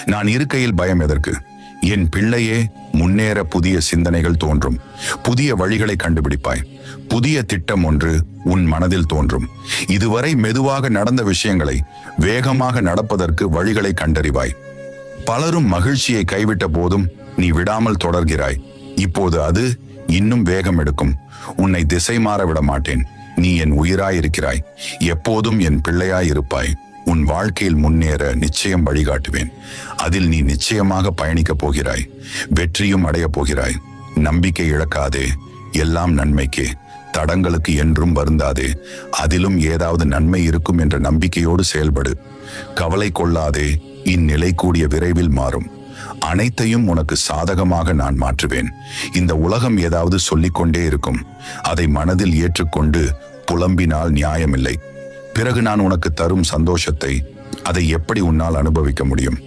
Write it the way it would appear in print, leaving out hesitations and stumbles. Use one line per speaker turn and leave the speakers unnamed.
நான் இருக்கையில் பயம் எதற்கு? என் பிள்ளையே, முன்னேற புதிய சிந்தனைகள் தோன்றும். புதிய வழிகளை கண்டுபிடிப்பாய். புதிய திட்டம் ஒன்று உன் மனதில் தோன்றும். இதுவரை மெதுவாக நடந்த விஷயங்களை வேகமாக நடப்பதற்கு வழிகளை கண்டறிவாய். பலரும் மகிழ்ச்சியை கைவிட்ட போதும் நீ விடாமல் தொடர்கிறாய். இப்போது அது இன்னும் வேகம் எடுக்கும். உன்னை திசை மாற விட மாட்டேன். நீ என் உயிராயிருக்கிறாய். எப்போதும் என் பிள்ளையாயிருப்பாய். உன் வாழ்க்கையில் முன்னேற நிச்சயம் வழிகாட்டுவேன். அதில் நீ நிச்சயமாக பயணிக்கப் போகிறாய். வெற்றியும் அடையப் போகிறாய். நம்பிக்கை இழக்காதே. எல்லாம் நன்மைக்கே. தடங்களுக்கு என்றும் வருந்தாதே. அதிலும் ஏதாவது நன்மை இருக்கும் என்ற நம்பிக்கையோடு செயல்படு. கவலை கொள்ளாதே. இந்நிலை கூடிய விரைவில் மாறும். அனைத்தையும் உனக்கு சாதகமாக நான் மாற்றுவேன். இந்த உலகம் ஏதாவது சொல்லிக்கொண்டே இருக்கும். அதை மனதில் ஏற்றுக்கொண்டு புலம்பினால் நியாயமில்லை. பிறகு நான் உனக்கு தரும் சந்தோஷத்தை அதை எப்படி உன்னால் அனுபவிக்க முடியும்?